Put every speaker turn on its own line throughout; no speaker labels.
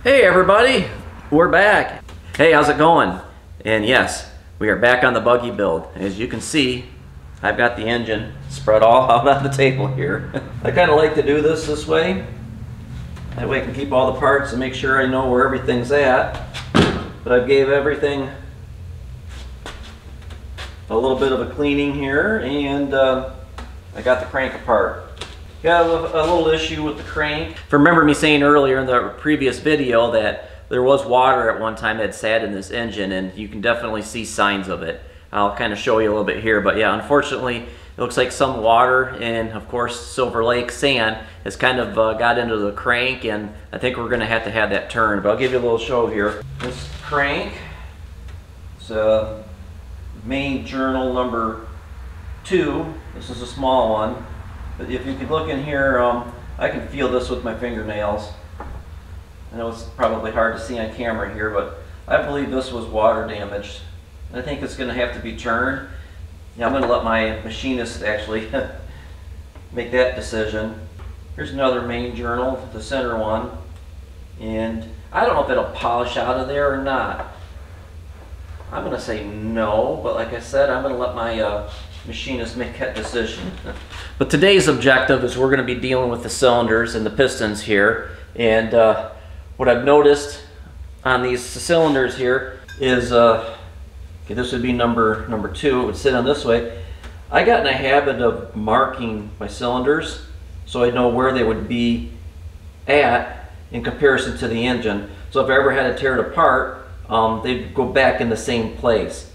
Hey everybody, we're back. Hey, how's it going? And yes, we are back on the buggy build. As you can see, I've got the engine spread all out on the table here. I kind of like to do this way. That way I can keep all the parts and make sure I know where everything's at. But I gave everything a little bit of a cleaning here, and I got the crank apart. Got a little issue with the crank. If you remember me saying earlier in the previous video that there was water at one time that sat in this engine, and you can definitely see signs of it. I'll kind of show you a little bit here, but yeah, unfortunately it looks like some water and of course Silver Lake sand has kind of got into the crank, and I think we're going to have that turned, but I'll give you a little show here. This crank, it's main journal number 2. This is a small one. But if you could look in here, I can feel this with my fingernails. I know it's probably hard to see on camera here, but I believe this was water damaged. I think it's going to have to be turned. Now I'm going to let my machinist actually make that decision. Here's another main journal, the center one. And I don't know if it'll polish out of there or not. I'm going to say no, but like I said, I'm going to let my machinist make that decision. But today's objective is we're going to be dealing with the cylinders and the pistons here, and what I've noticed on these cylinders here is okay, this would be number 2. It would sit on this way. I got in a habit of marking my cylinders so I know where they would be at in comparison to the engine, so if I ever had to tear it apart, they'd go back in the same place.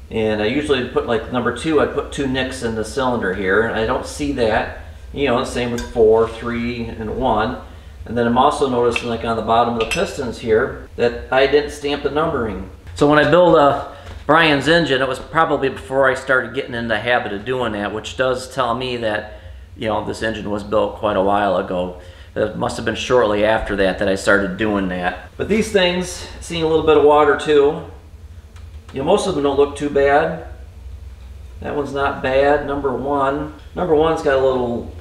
And I usually put, like number 2, I put 2 nicks in the cylinder here, and I don't see that. You know, the same with 4, 3, and 1. And then I'm also noticing, like on the bottom of the pistons here, that I didn't stamp the numbering. So when I built Brian's engine, it was probably before I started getting in the habit of doing that, which does tell me that, you know, this engine was built quite a while ago. It must have been shortly after that I started doing that. But these things, seeing a little bit of water too. You know, most of them don't look too bad. That one's not bad. Number 1's got a little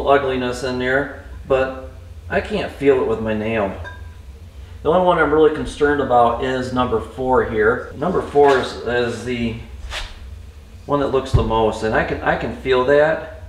ugliness in there, but I can't feel it with my nail. The only one I'm really concerned about is number 4 here. Number 4 is the one that looks the most, and I can feel that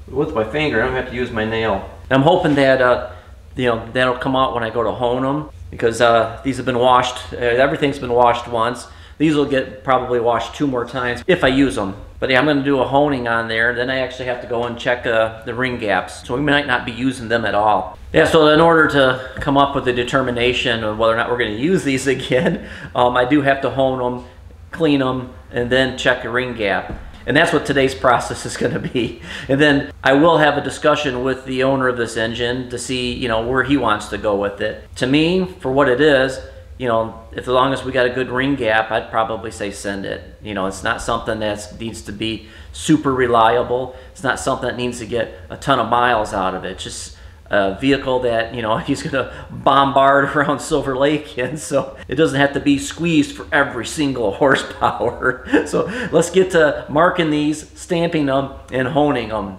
with my finger. I don't have to use my nail. And I'm hoping that you know, that'll come out when I go to hone them, because these have been washed. Everything's been washed once. These will get probably washed 2 more times if I use them. But yeah, I'm going to do a honing on there. Then I actually have to go and check the ring gaps. So we might not be using them at all. Yeah, so in order to come up with a determination of whether or not we're going to use these again, I do have to hone them, clean them, and then check the ring gap. And that's what today's process is going to be. And then I will have a discussion with the owner of this engine to see, you know, where he wants to go with it. To me, for what it is, you know, as long as we got a good ring gap, I'd probably say send it. You know, it's not something that needs to be super reliable. It's not something that needs to get a ton of miles out of it. It's just a vehicle that, you know, he's going to bombard around Silver Lake in, so it doesn't have to be squeezed for every single horsepower. So let's get to marking these, stamping them, and honing them.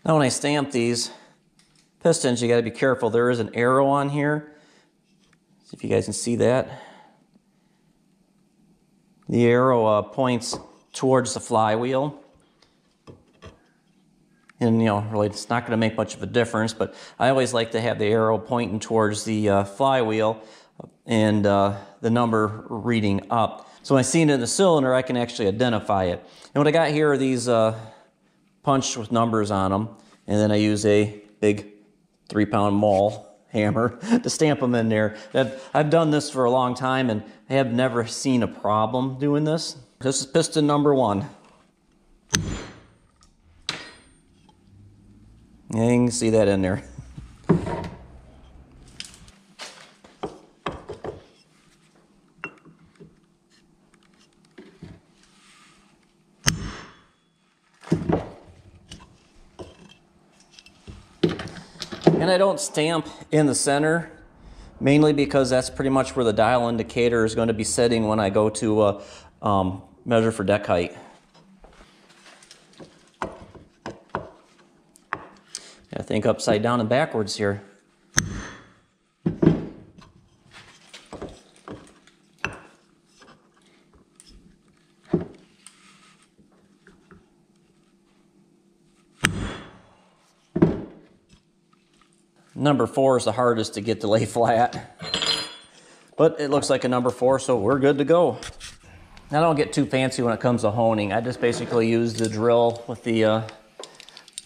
Now when I stamp these pistons, you got to be careful. There is an arrow on here. See if you guys can see that. The arrow points towards the flywheel. And really it's not going to make much of a difference, but I always like to have the arrow pointing towards the flywheel and the number reading up. So when I see it in the cylinder, I can actually identify it. And what I got here are these punched with numbers on them, and then I use a big 3-pound maul hammer to stamp them in there. I've done this for a long time, and I have never seen a problem doing this. This is piston number 1. Yeah, you can see that in there. And I don't stamp in the center, mainly because that's pretty much where the dial indicator is going to be sitting when I go to measure for deck height. I think upside down and backwards here. Number 4 is the hardest to get to lay flat, but it looks like a number 4, so we're good to go. I don't get too fancy when it comes to honing. I just basically use the drill with the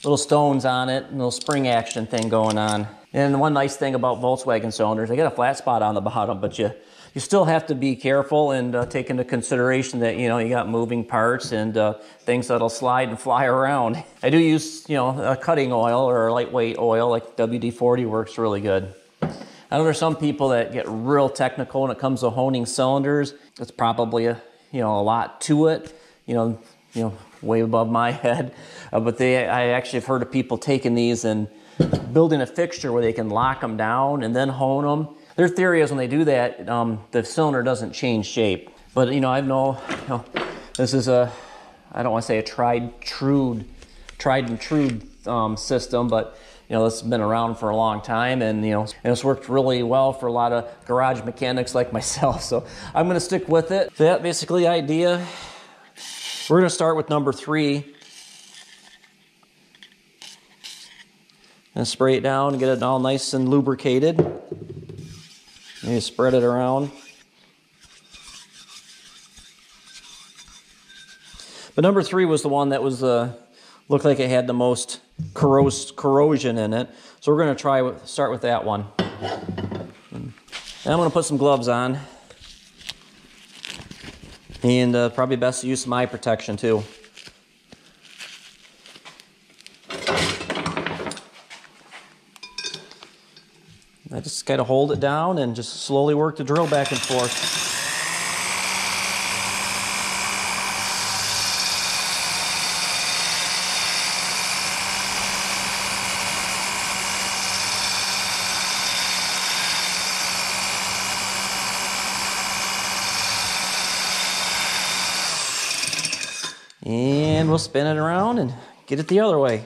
little stones on it and little spring action thing going on. And one nice thing about Volkswagen cylinders, they get a flat spot on the bottom, but you still have to be careful and take into consideration that you got moving parts and things that'll slide and fly around. I do use a cutting oil or a lightweight oil like WD-40 works really good. I know there's some people that get real technical when it comes to honing cylinders. It's probably a lot to it, way above my head. But I actually have heard of people taking these and building a fixture where they can lock them down and then hone them. Their theory is when they do that, the cylinder doesn't change shape. But I know, this is I don't want to say a tried and true system, but this has been around for a long time, and and it's worked really well for a lot of garage mechanics like myself. So I'm going to stick with it. So that basically the idea. We're going to start with number 3. And spray it down and get it all nice and lubricated. You spread it around. But number 3 was the one that was looked like it had the most corrosion in it. So we're going to start with that one. And I'm going to put some gloves on. And probably best to use some eye protection too. I just kind of hold it down and just slowly work the drill back and forth. And we'll spin it around and get it the other way.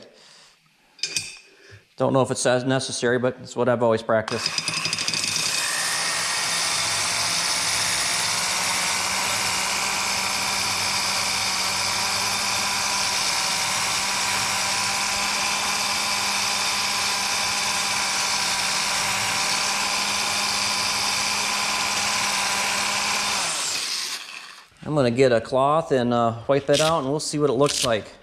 Don't know if it's as necessary, but it's what I've always practiced. I'm going to get a cloth and wipe it out, and we'll see what it looks like.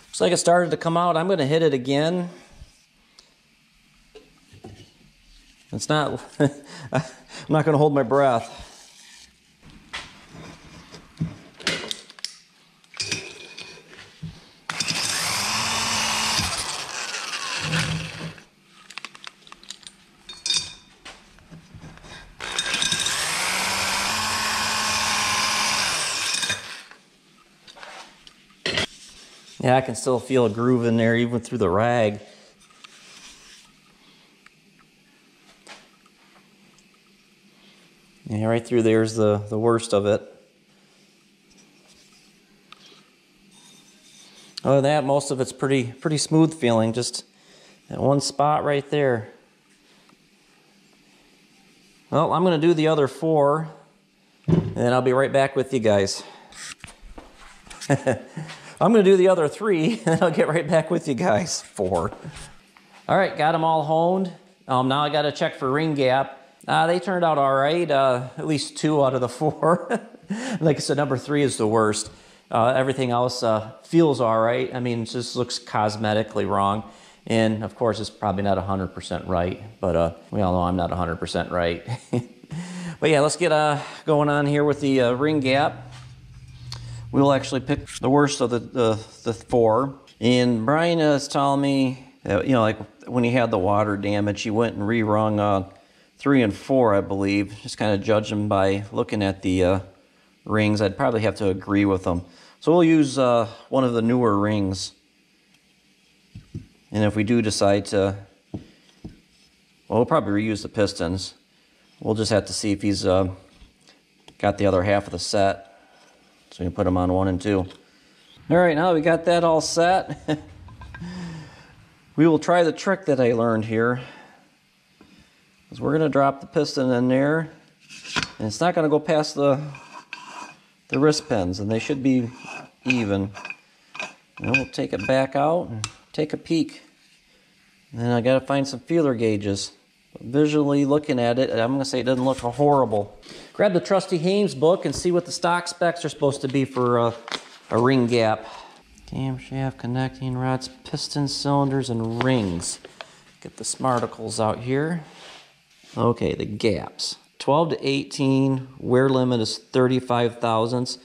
Looks like it started to come out. I'm going to hit it again. It's not, I'm not going to hold my breath. Yeah, I can still feel a groove in there even through the rag. Yeah, right through there's the worst of it. Other than that, most of it's pretty smooth feeling. Just that one spot right there. Well, I'm going to do the other 4, and then I'll be right back with you guys. I'm going to do the other 3, and I'll get right back with you guys. 4. All right, got them all honed. Now I got to check for ring gap. They turned out all right, at least 2 out of the 4. Like I said, number 3 is the worst. Everything else feels all right. I mean, it just looks cosmetically wrong. And of course, it's probably not 100% right, but we all know I'm not 100% right. But yeah, let's get going on here with the ring gap. We'll actually pick the worst of the 4. And Brian is telling me that, you know, like when he had the water damage, he went and re-rung 3 and 4, I believe. Just kind of judge them by looking at the rings. I'd probably have to agree with them. So we'll use one of the newer rings. And if we do decide to, well, we'll probably reuse the Pistons. We'll just have to see if he's got the other half of the set. So we can put them on 1 and 2. All right, now we got that all set. We will try the trick that I learned here. Because we're going to drop the piston in there. And it's not going to go past the wrist pins. And they should be even. And we'll take it back out and take a peek. And then I got to find some feeler gauges. But visually looking at it, I'm going to say it doesn't look horrible. Grab the trusty Haynes book and see what the stock specs are supposed to be for a ring gap. Camshaft, connecting rods, pistons, cylinders, and rings. Get the smarticles out here. Okay, the gaps. 12 to 18, wear limit is 35 thousandths.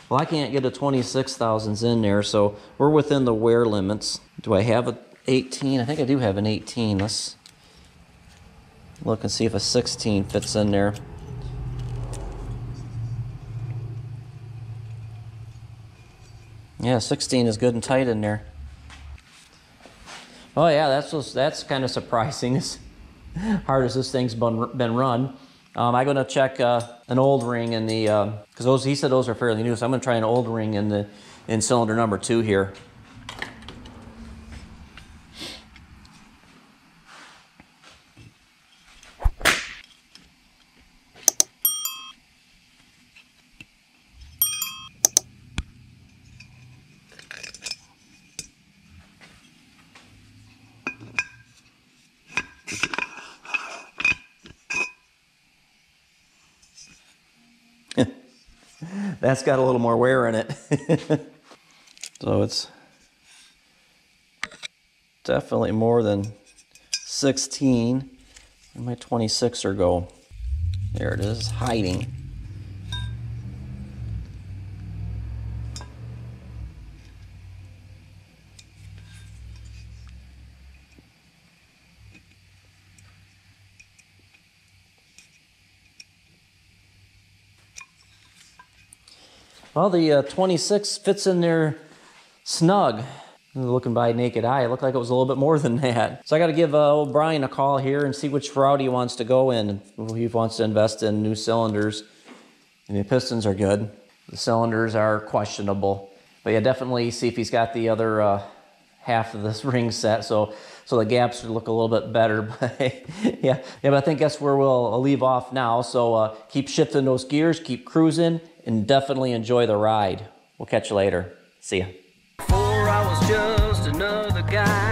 Well, I can't get a 26 thousandths in there, so we're within the wear limits. Do I have a 18? I think I do have an 18. Let's look and see if a 16 fits in there. Yeah, 16 is good and tight in there. Oh yeah, that's kind of surprising. As hard as this thing's been run. I'm going to check an old ring in the, because he said those are fairly new, so I'm going to try an old ring in cylinder number 2 here. That's got a little more wear in it. So it's definitely more than 16. Where'd my 26er go? There it is, hiding. Well, the 26 fits in there snug. Looking by naked eye, it looked like it was a little bit more than that. So I got to give old Brian a call here and see which route he wants to go in. If he wants to invest in new cylinders. And the pistons are good. The cylinders are questionable. But yeah, definitely see if he's got the other half of this ring set. So the gaps would look a little bit better. But yeah, but I think that's where we'll leave off now. So keep shifting those gears, keep cruising, and definitely enjoy the ride. We'll catch you later. See ya.
Before I was just another guy.